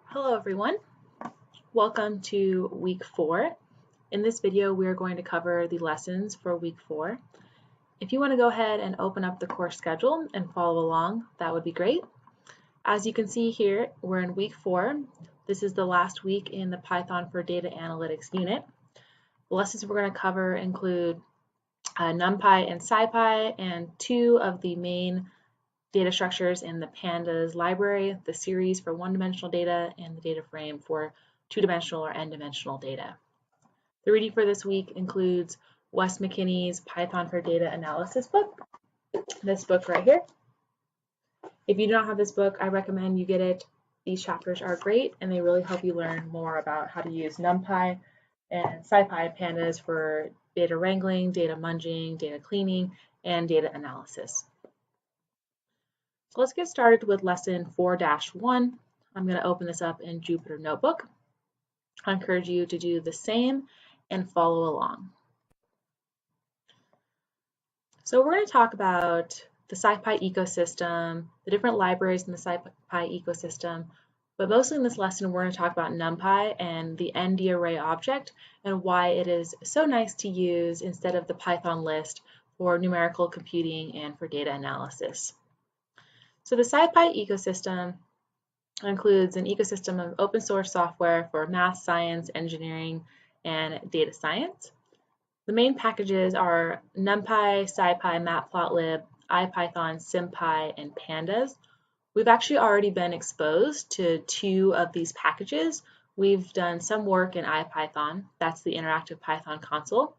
Hello everyone, welcome to week 4. In this video we are going to cover the lessons for week 4. If you want to go ahead and open up the course schedule and follow along, that would be great. As you can see here, we're in week 4. This is the last week in the Python for Data Analytics unit. The lessons we're going to cover include NumPy and SciPy and 2 of the main data structures in the pandas library, the series for one-dimensional data and the data frame for two-dimensional or n-dimensional data. The reading for this week includes Wes McKinney's Python for Data Analysis book, this book right here. If you do not have this book, I recommend you get it. These chapters are great and they really help you learn more about how to use NumPy and SciPy pandas for data wrangling, data munging, data cleaning, and data analysis. So let's get started with lesson 4-1. I'm going to open this up in Jupyter Notebook. I encourage you to do the same and follow along. So we're going to talk about the SciPy ecosystem, the different libraries in the SciPy ecosystem, but mostly in this lesson we're going to talk about NumPy and the ND array object and why it is so nice to use instead of the Python list for numerical computing and for data analysis. So the SciPy ecosystem includes an ecosystem of open source software for math, science, engineering, and data science. The main packages are NumPy, SciPy, Matplotlib, IPython, SymPy, and Pandas. We've actually already been exposed to 2 of these packages. We've done some work in IPython, that's the interactive Python console,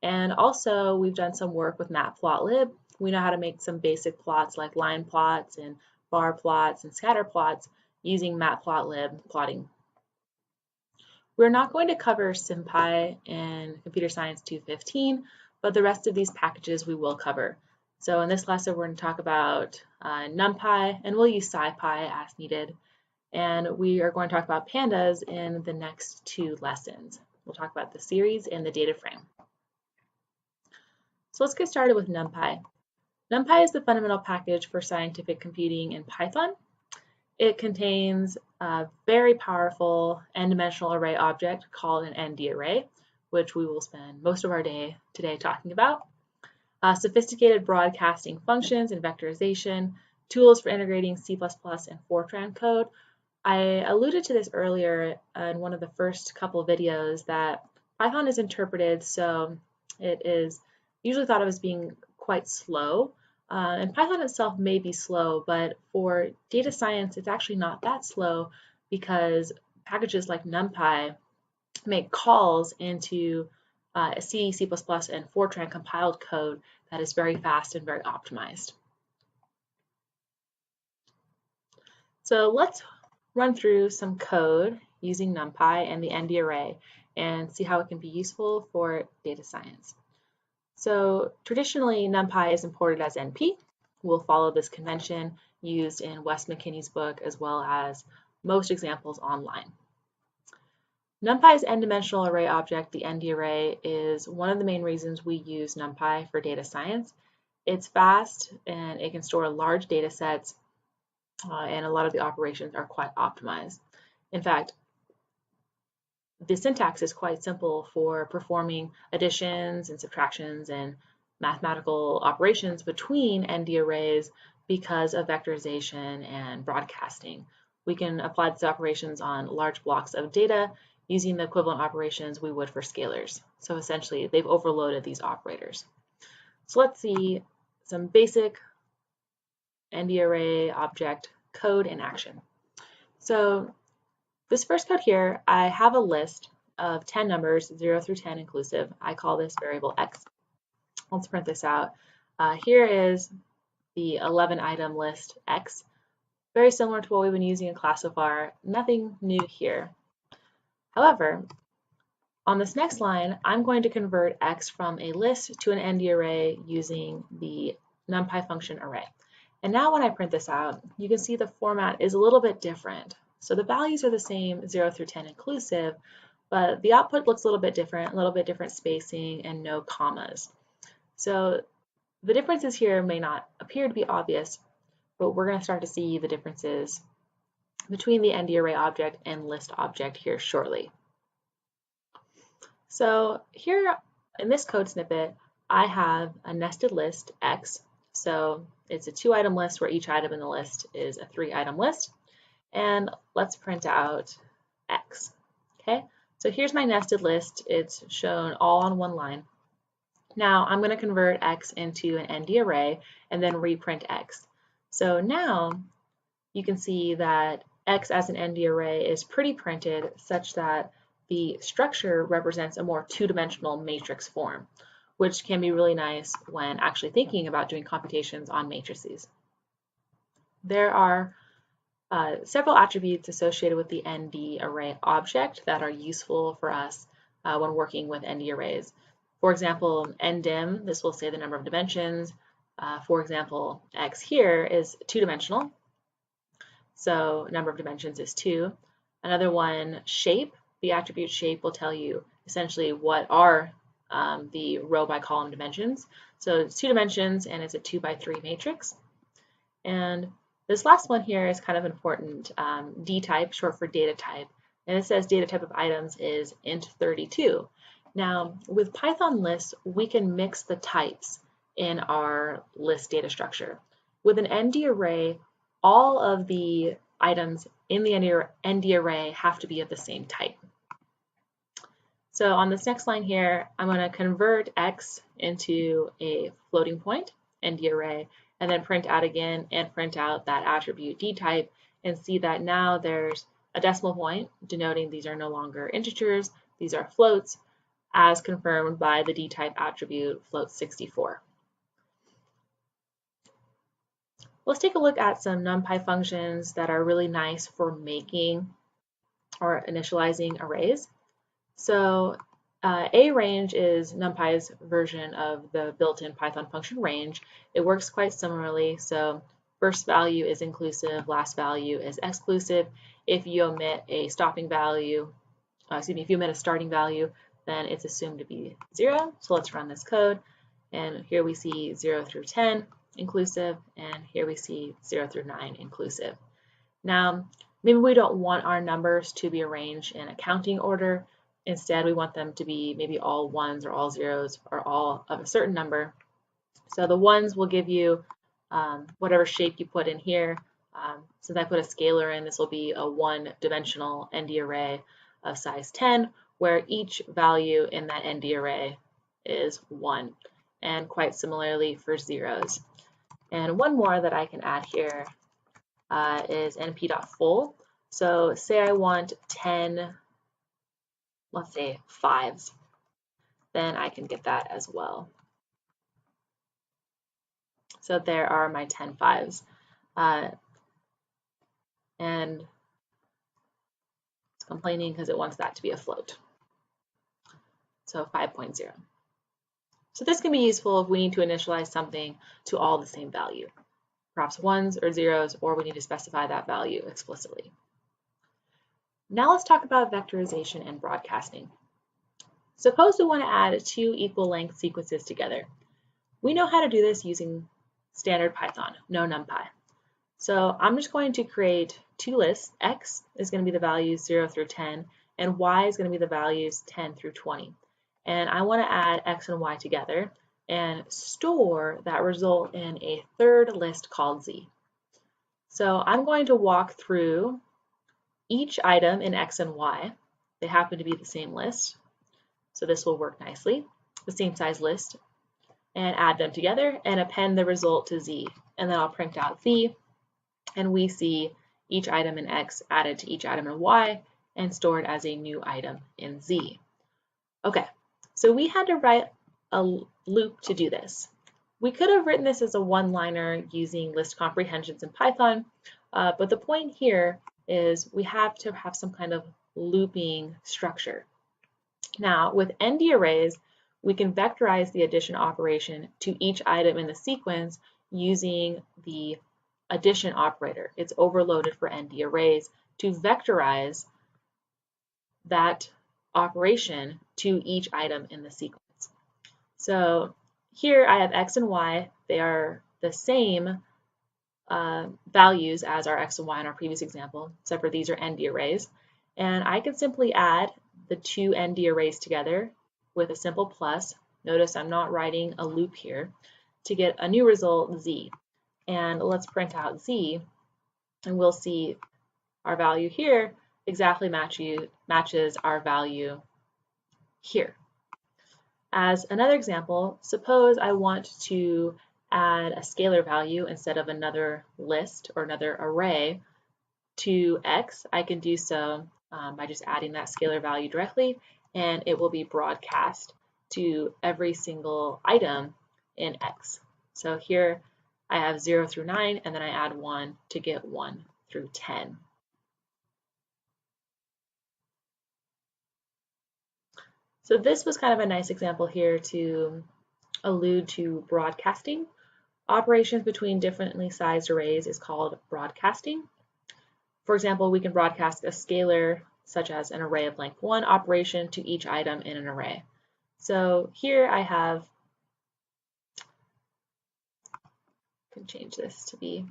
and also we've done some work with Matplotlib. We know how to make some basic plots like line plots and bar plots and scatter plots using Matplotlib plotting. We're not going to cover SymPy in Computer Science 215, but the rest of these packages we will cover. So in this lesson we're going to talk about NumPy, and we'll use SciPy as needed. And we are going to talk about pandas in the next 2 lessons. We'll talk about the series and the data frame. So let's get started with NumPy. NumPy is the fundamental package for scientific computing in Python. It contains a very powerful n-dimensional array object called an ND array, which we will spend most of our day today talking about. Sophisticated broadcasting functions and vectorization, tools for integrating C++ and Fortran code. I alluded to this earlier in one of the first couple videos that Python is interpreted, so it is usually thought of as being quite slow. And Python itself may be slow, but for data science, it's actually not that slow because packages like NumPy make calls into C, C++, and Fortran compiled code that is very fast and very optimized. So let's run through some code using NumPy and the ND array and see how it can be useful for data science. So traditionally, NumPy is imported as NP. We'll follow this convention used in Wes McKinney's book as well as most examples online. NumPy's n-dimensional array object, the ND array, is one of the main reasons we use NumPy for data science. It's fast and it can store large data sets and a lot of the operations are quite optimized. In fact, the syntax is quite simple for performing additions and subtractions and mathematical operations between ND arrays because of vectorization and broadcasting. We can apply these operations on large blocks of data using the equivalent operations we would for scalars. So essentially, they've overloaded these operators. So let's see some basic ND array object code in action. So this first code here, I have a list of 10 numbers, 0 through 10 inclusive. I call this variable x. Let's print this out. Here is the 11 item list x. Very similar to what we've been using in class so far. Nothing new here. However, on this next line, I'm going to convert x from a list to an ND array using the NumPy function array. And now when I print this out, you can see the format is a little bit different. So the values are the same, 0 through 10 inclusive, but the output looks a little bit different spacing and no commas. So the differences here may not appear to be obvious, but we're going to start to see the differences between the ND array object and list object here shortly. So here in this code snippet, I have a nested list X. So it's a 2-item list where each item in the list is a 3-item list. And let's print out X. Okay, so here's my nested list. It's shown all on one line. Now I'm going to convert X into an ND array and then reprint X. So now you can see that X as an ND array is pre-printed such that the structure represents a more two-dimensional matrix form, which can be really nice when actually thinking about doing computations on matrices. There are several attributes associated with the ND array object that are useful for us when working with ND arrays. For example, ndim, this will say the number of dimensions. For example, X here is two-dimensional, so number of dimensions is 2. Another one, shape. The attribute shape will tell you essentially what are the row by column dimensions. So it's 2 dimensions and it's a 2 by 3 matrix. And this last one here is kind of important, D type, short for data type. And it says data type of items is int32. Now with Python lists, we can mix the types in our list data structure. With an ND array, all of the items in the ND array have to be of the same type. So on this next line here, I'm going to convert X into a floating point ND array, and then print out again and print out that attribute D type, and see that now there's a decimal point denoting these are no longer integers, these are floats, as confirmed by the D type attribute float64. Let's take a look at some NumPy functions that are really nice for making or initializing arrays. So arange is NumPy's version of the built-in Python function range. It works quite similarly. So first value is inclusive, last value is exclusive. If you omit a stopping value, if you omit a starting value, then it's assumed to be 0. So let's run this code. And here we see 0 through 10 inclusive, and here we see 0 through 9 inclusive. Now, maybe we don't want our numbers to be arranged in a counting order. Instead, we want them to be maybe all ones or all zeros or all of a certain number. So the ones will give you whatever shape you put in here. Since I put a scalar in, this will be a one-dimensional ND array of size 10, where each value in that ND array is 1. And quite similarly for zeros. And one more that I can add here is np.full. So say I want 10, let's say 5s, then I can get that as well. So there are my 10 5s. And it's complaining because it wants that to be a float. So 5.0. So this can be useful if we need to initialize something to all the same value, perhaps ones or zeros, or we need to specify that value explicitly. Now let's talk about vectorization and broadcasting. Suppose we want to add 2 equal length sequences together. We know how to do this using standard Python, no NumPy. So I'm just going to create 2 lists. X is going to be the values 0 through 10, and Y is going to be the values 10 through 20. And I want to add X and Y together and store that result in a third list called Z. So I'm going to walk through each item in X and Y. They happen to be the same list, so this will work nicely, the same size list, and add them together and append the result to Z. And then I'll print out Z, and we see each item in X added to each item in Y and stored as a new item in Z. Okay, so we had to write a loop to do this. We could have written this as a one-liner using list comprehensions in Python, but the point here is we have to have some kind of looping structure. Now, with ND arrays, we can vectorize the addition operation to each item in the sequence using the addition operator. It's overloaded for ND arrays to vectorize that operation to each item in the sequence. So here I have X and Y. They are the same values as our x and y in our previous example, except for these are ND arrays. And I can simply add the two ND arrays together with a simple plus. Notice I'm not writing a loop here, to get a new result, z. And let's print out z, and we'll see our value here exactly matches our value here. As another example, suppose I want to add a scalar value instead of another list or another array to x. I can do so by just adding that scalar value directly, and it will be broadcast to every single item in x. So here I have 0 through 9, and then I add 1 to get 1 through 10. So this was kind of a nice example here to allude to broadcasting. Operations between differently sized arrays is called broadcasting. For example, we can broadcast a scalar, such as an array of length 1 operation, to each item in an array. So here I have, I can change this to be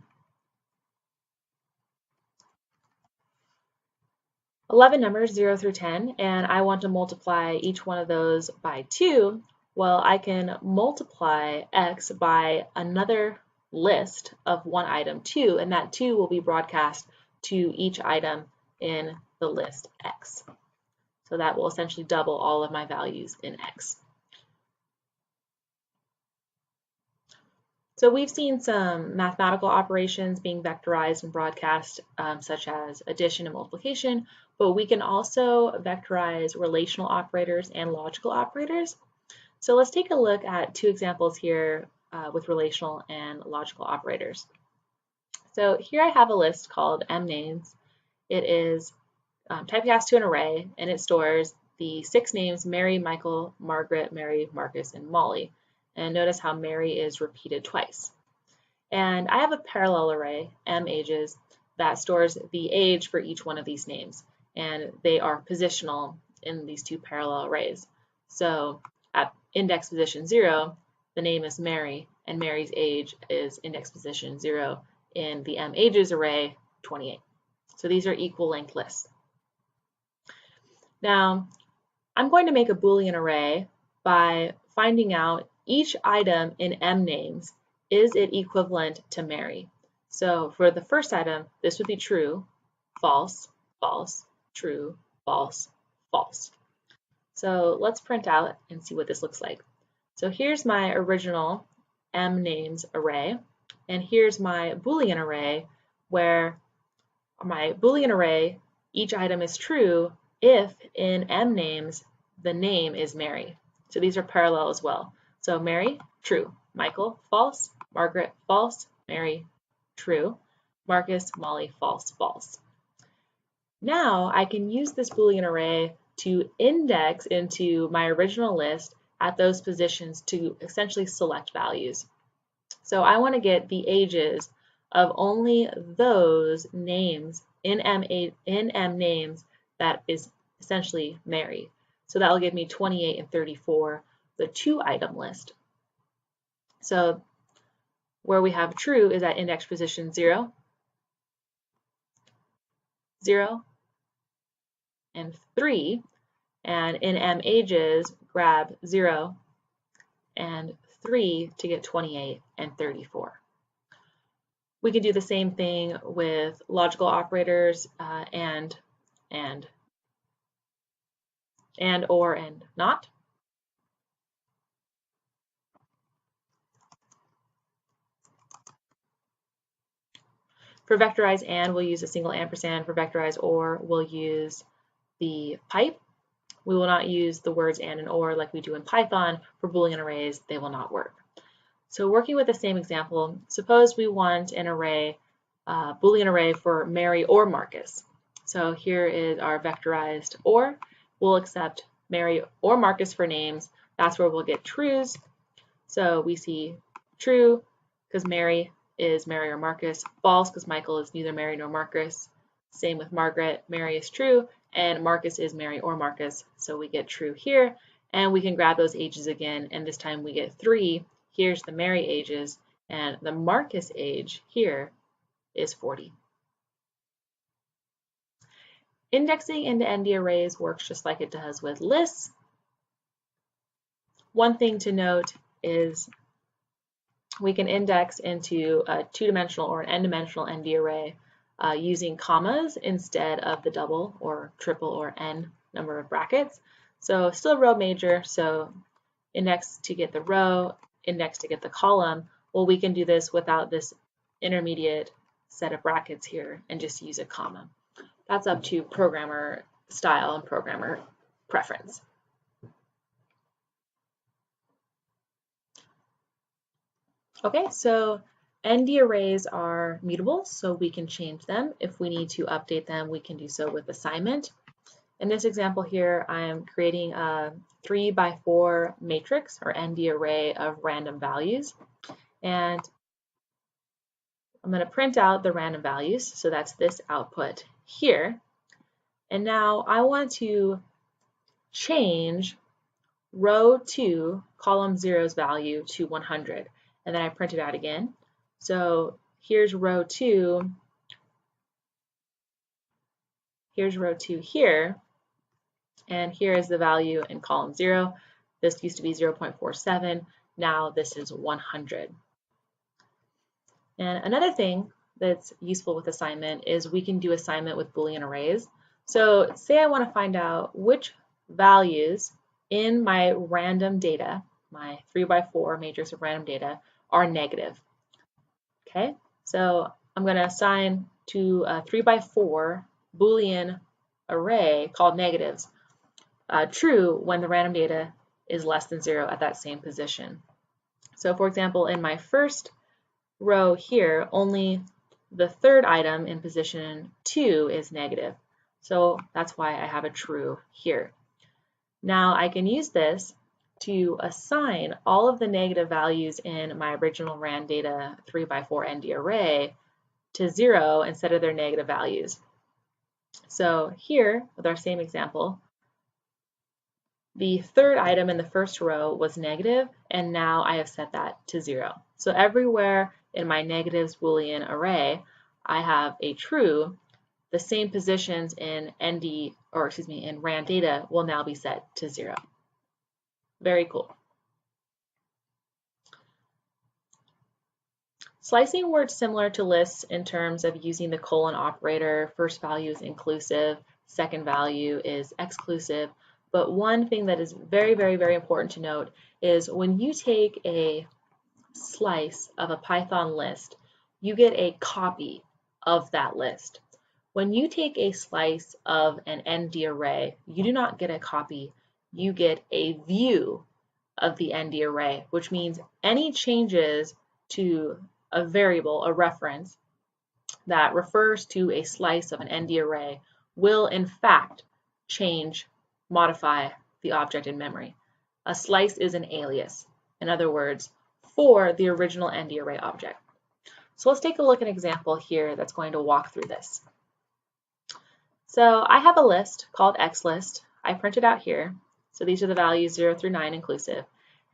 11 numbers, 0 through 10, and I want to multiply each one of those by 2. Well, I can multiply x by another list of one item, 2, and that 2 will be broadcast to each item in the list x. So that will essentially double all of my values in x. So we've seen some mathematical operations being vectorized and broadcast, such as addition and multiplication, but we can also vectorize relational operators and logical operators. So let's take a look at two examples here with relational and logical operators. So here I have a list called mnames. It is typecast to an array, and it stores the 6 names Mary, Michael, Margaret, Mary, Marcus, and Molly. And notice how Mary is repeated twice. And I have a parallel array, mages, that stores the age for each one of these names. And they are positional in these two parallel arrays. So at index position 0, the name is Mary, and Mary's age is index position 0 in the mages array, 28. So these are equal length lists. Now, I'm going to make a Boolean array by finding out each item in mnames, is it equivalent to Mary? So for the first item, this would be true, false, false, true, false, false. So let's print out and see what this looks like. So here's my original mnames array, and here's my Boolean array, where my Boolean array, each item is true if in mnames the name is Mary. So these are parallel as well. So Mary, true. Michael, false. Margaret, false. Mary, true. Marcus, Molly, false, false. Now I can use this Boolean array to index into my original list at those positions to essentially select values. So I want to get the ages of only those names in mnames that is essentially Mary. So that will give me 28 and 34, the 2-item list. So where we have true is at index position 0, 0, and 3. And in mages, grab 0 and 3 to get 28 and 34. We can do the same thing with logical operators and, or, and not. For vectorize and, we'll use a single ampersand. For vectorize or, we'll use the pipe. We will not use the words and or like we do in Python. For Boolean arrays, they will not work. So working with the same example, suppose we want an array, Boolean array for Mary or Marcus. So here is our vectorized or. We'll accept Mary or Marcus for names. That's where we'll get trues. So we see true because Mary is Mary or Marcus, false because Michael is neither Mary nor Marcus. Same with Margaret, Mary is true, and Marcus is Mary or Marcus, so we get true here. And we can grab those ages again, and this time we get 3. Here's the Mary ages, and the Marcus age here is 40. Indexing into ND arrays works just like it does with lists. One thing to note is we can index into a two-dimensional or an n-dimensional ND array using commas instead of the double or triple or n number of brackets. So still row major, so index to get the row, index to get the column. Well, we can do this without this intermediate set of brackets here and just use a comma. That's up to programmer style and programmer preference. Okay, so ND arrays are mutable, so we can change them. If we need to update them, we can do so with assignment. In this example here, I'm creating a 3x4 matrix or ND array of random values. And I'm going to print out the random values, so that's this output here. And now I want to change row 2, column 0's value to 100. And then I print it out again. So here's row 2. Here's row 2 here. And here is the value in column 0. This used to be 0.47. Now this is 100. And another thing that's useful with assignment is we can do assignment with Boolean arrays. So say I want to find out which values in my random data, my 3x4 matrix of random data, are negative. Okay, so I'm going to assign to a 3x4 Boolean array called negatives true when the random data is less than 0 at that same position. So for example, in my first row here, only the third item in position 2 is negative. So that's why I have a true here. Now I can use this to assign all of the negative values in my original rand data 3x4 ND array to 0 instead of their negative values. So here, with our same example, the third item in the first row was negative, and now I have set that to 0. So everywhere in my negatives Boolean array, I have a true. The same positions in in rand data will now be set to 0. Very cool. Slicing works similar to lists in terms of using the colon operator. First value is inclusive, second value is exclusive. But one thing that is very, very, very important to note is when you take a slice of a Python list, you get a copy of that list. When you take a slice of an ND array, you do not get a copy, you get a view of the ND array, which means any changes to a variable, a reference, that refers to a slice of an ND array will in fact modify the object in memory. A slice is an alias, in other words, for the original ND array object. So let's take a look at an example here that's going to walk through this. So I have a list called xlist. I print it out here. So these are the values 0 through 9 inclusive.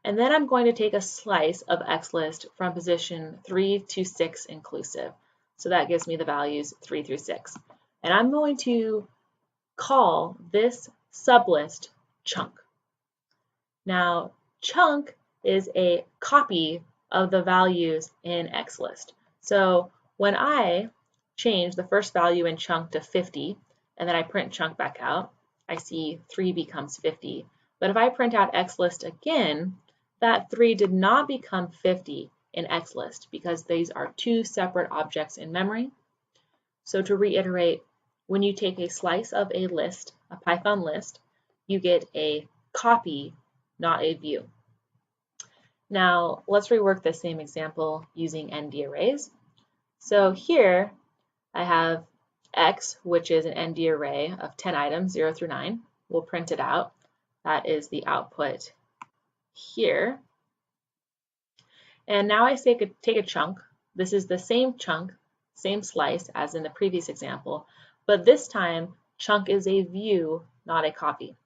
And then I'm going to take a slice of xlist from position 3 to 6 inclusive. So that gives me the values 3 through 6. And I'm going to call this sublist chunk. Now, chunk is a copy of the values in xlist. So when I change the first value in chunk to 50, and then I print chunk back out, I see 3 becomes 50. But if I print out xlist again, that 3 did not become 50 in xlist because these are two separate objects in memory. So to reiterate, when you take a slice of a list, a Python list, you get a copy, not a view. Now let's rework the same example using ND arrays. So here I have X, which is an ND array of 10 items, 0 through 9. We'll print it out. That is the output here. And now I take a chunk. This is the same chunk, same slice as in the previous example, but this time chunk is a view, not a copy.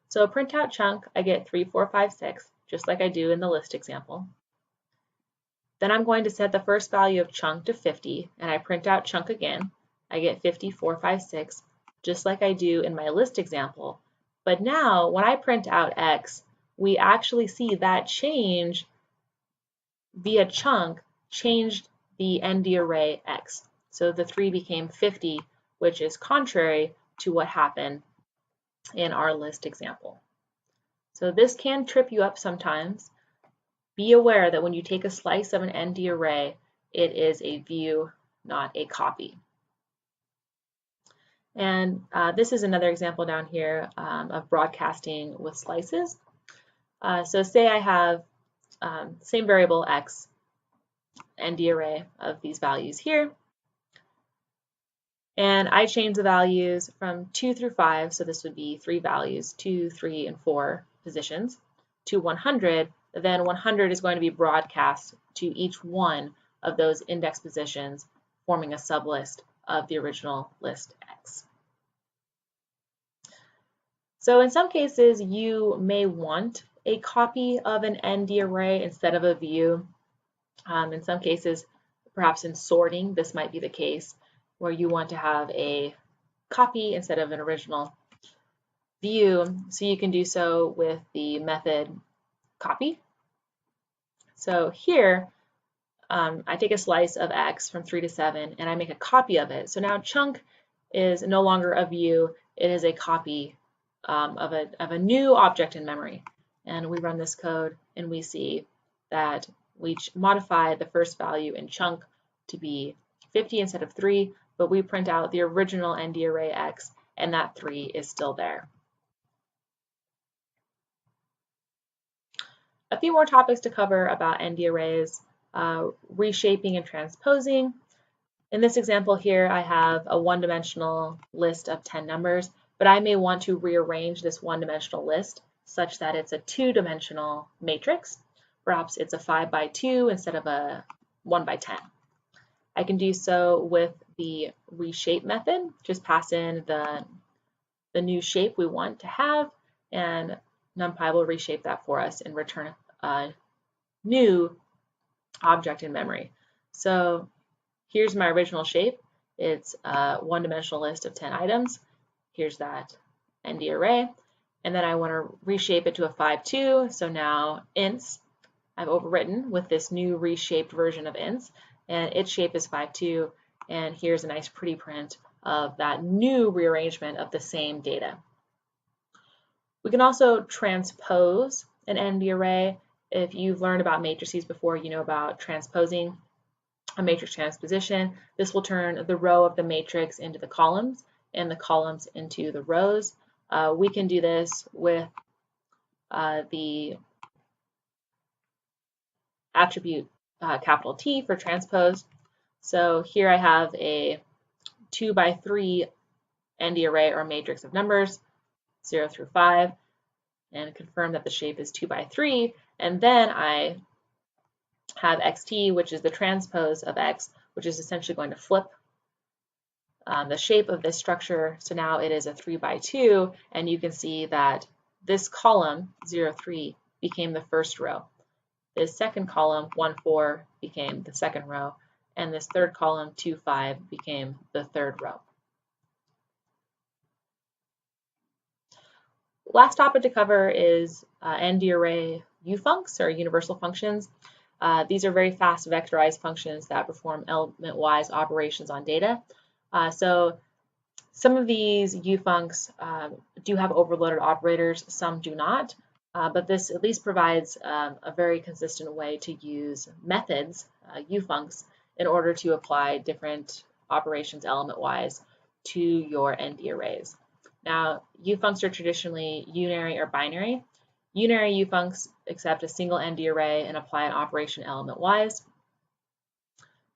So print out chunk, I get 3, 4, 5, 6, just like I do in the list example. Then I'm going to set the first value of chunk to 50, and I print out chunk again. I get 5456, just like I do in my list example. But now, when I print out x, we actually see that change via chunk changed the ND array x. So the 3 became 50, which is contrary to what happened in our list example. So this can trip you up sometimes. Be aware that when you take a slice of an ND array, it is a view, not a copy. And this is another example down here of broadcasting with slices. So say I have same variable x, ND array of these values here. And I change the values from 2 through 5, so this would be 3 values, 2, 3, and 4 positions, to 100. Then 100 is going to be broadcast to each one of those index positions, forming a sublist of the original list X. So in some cases, you may want a copy of an ND array instead of a view. In some cases, perhaps in sorting, this might be the case, where you want to have a copy instead of an original view. So you can do so with the method copy. So here, I take a slice of x from 3 to 7, and I make a copy of it. So now chunk is no longer a view, it is a copy of a new object in memory. And we run this code, and we see that we modify the first value in chunk to be 50 instead of 3, but we print out the original ND array x, and that 3 is still there. A few more topics to cover about ND arrays, reshaping and transposing. In this example here, I have a one-dimensional list of 10 numbers, but I may want to rearrange this one-dimensional list such that it's a two-dimensional matrix. Perhaps it's a 5 by 2 instead of a 1 by 10. I can do so with the reshape method. Just pass in the new shape we want to have, and NumPy will reshape that for us and return a new object in memory. So here's my original shape. It's a one-dimensional list of 10 items. Here's that ND array. And then I want to reshape it to a 5-2. So now ints, I've overwritten with this new reshaped version of ints, and its shape is 5-2. And here's a nice pretty print of that new rearrangement of the same data. We can also transpose an ND array. If you've learned about matrices before, you know about transposing a matrix transposition. This will turn the row of the matrix into the columns and the columns into the rows. We can do this with the attribute capital T for transpose. So here I have a 2 by 3 ND array or matrix of numbers, 0 through 5, and confirm that the shape is 2 by 3. And then I have xt, which is the transpose of x, which is essentially going to flip the shape of this structure. So now it is a 3 by 2, and you can see that this column, 0, 3, became the first row. This second column, 1, 4, became the second row, and this third column, 2, 5, became the third row. Last topic to cover is ND array ufuncs, or universal functions. These are very fast vectorized functions that perform element-wise operations on data. So some of these ufuncs do have overloaded operators, some do not, but this at least provides a very consistent way to use methods, ufuncs, in order to apply different operations element-wise to your ND arrays. Now, ufuncs are traditionally unary or binary. Unary ufuncs accept a single ND array and apply an operation element-wise.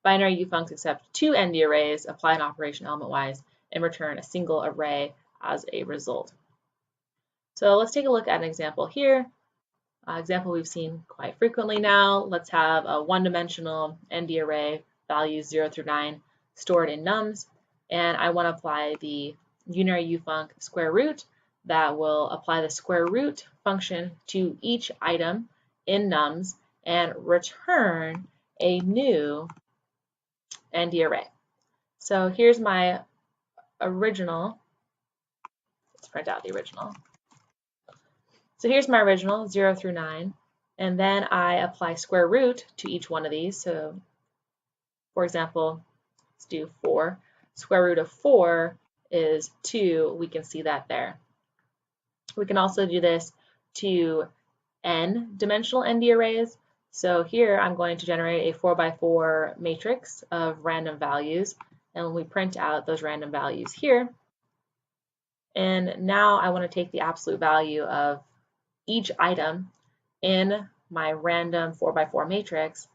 Binary ufuncs accept 2 ND arrays, apply an operation element-wise, and return a single array as a result. So let's take a look at an example here. Example we've seen quite frequently now. Let's have a one-dimensional ND array, values 0 through 9, stored in nums, and I want to apply the unary ufunc square root that will apply the square root function to each item in nums and return a new ND array. So here's my original. Let's print out the original. So here's my original, 0 through 9. And then I apply square root to each one of these. So for example, let's do 4. Square root of 4 is 2. We can see that there. We can also do this to n-dimensional ND arrays. So here I'm going to generate a 4x4 matrix of random values, and we print out those random values here. And now I want to take the absolute value of each item in my random 4x4 matrix,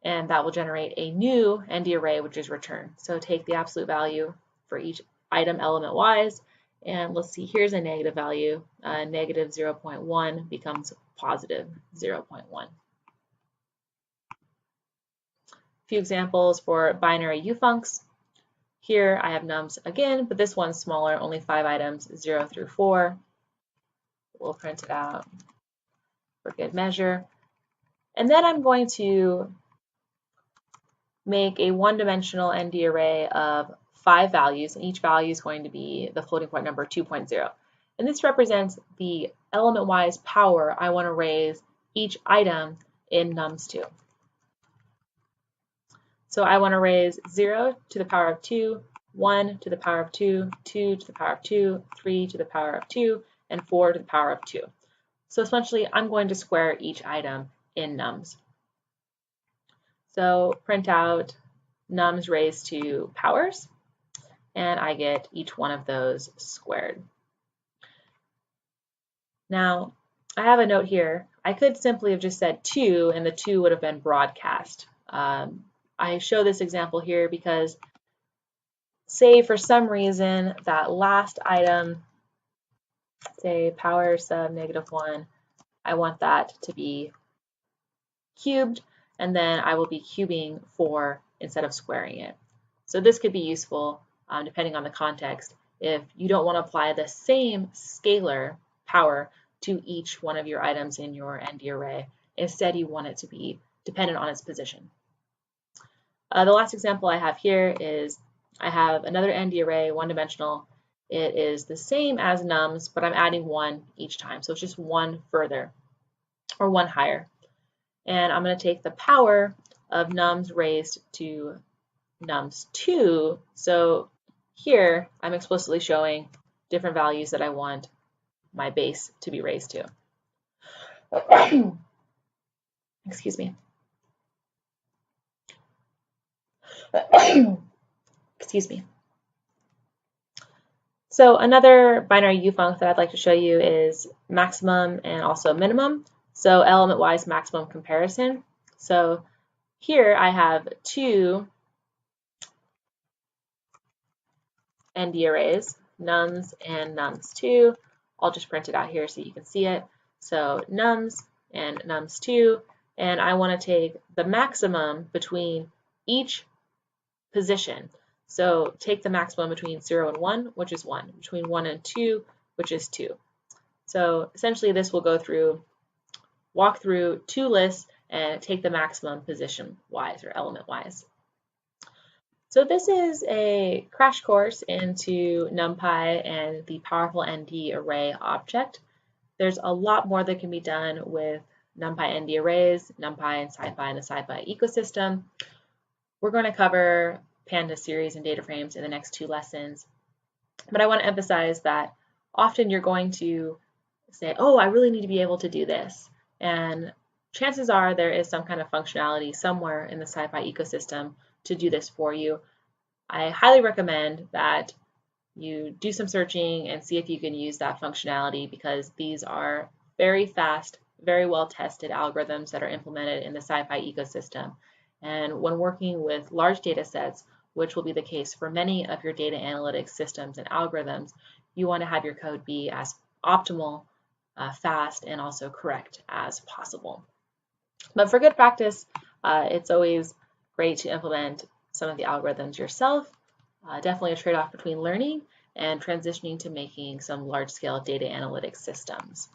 and that will generate a new ND array, which is return. So take the absolute value for each item element-wise, and let's see, here's a negative value. Negative 0.1 becomes positive 0.1. A few examples for binary ufuncs. Here I have nums again, but this one's smaller, only 5 items, 0 through 4. We'll print it out for good measure. And then I'm going to make a one-dimensional ND array of 5 values, and each value is going to be the floating point number 2.0. And this represents the element-wise power I want to raise each item in nums2. So I want to raise 0 to the power of 2, 1 to the power of 2, 2 to the power of 2, 3 to the power of 2, and 4 to the power of 2. So essentially, I'm going to square each item in nums. So print out nums raised to powers, and I get each one of those squared. Now, I have a note here. I could simply have just said 2, and the 2 would have been broadcast. I show this example here because, say for some reason that last item, say power sub -1, I want that to be cubed, and then I will be cubing 4 instead of squaring it. So this could be useful depending on the context if you don't want to apply the same scalar power to each one of your items in your ND array. Instead, you want it to be dependent on its position. The last example I have here is I have another ND array, one-dimensional. It is the same as nums, but I'm adding 1 each time. So it's just 1 further, or 1 higher. And I'm going to take the power of nums raised to nums2. So here I'm explicitly showing different values that I want my base to be raised to. Excuse me. Excuse me. So another binary ufunc that I'd like to show you is maximum and also minimum. So element-wise maximum comparison. So here I have 2 ND arrays, nums and nums2. I'll just print it out here so you can see it. So nums and nums2, and I want to take the maximum between each position. So take the maximum between 0 and 1, which is 1, between 1 and 2, which is 2. So essentially this will walk through 2 lists and take the maximum position-wise or element-wise. So this is a crash course into NumPy and the powerful ND array object. There's a lot more that can be done with NumPy ND arrays, NumPy and SciPy and the SciPy ecosystem. We're going to cover Pandas series and data frames in the next 2 lessons. But I want to emphasize that often you're going to say, oh, I really need to be able to do this. And chances are there is some kind of functionality somewhere in the SciPy ecosystem to do this for you. I highly recommend that you do some searching and see if you can use that functionality, because these are very fast, very well tested algorithms that are implemented in the SciPy ecosystem. And when working with large data sets, which will be the case for many of your data analytics systems and algorithms, you want to have your code be as optimal, fast, and also correct as possible. But for good practice, it's always great to implement some of the algorithms yourself. Definitely a trade-off between learning and transitioning to making some large-scale data analytics systems.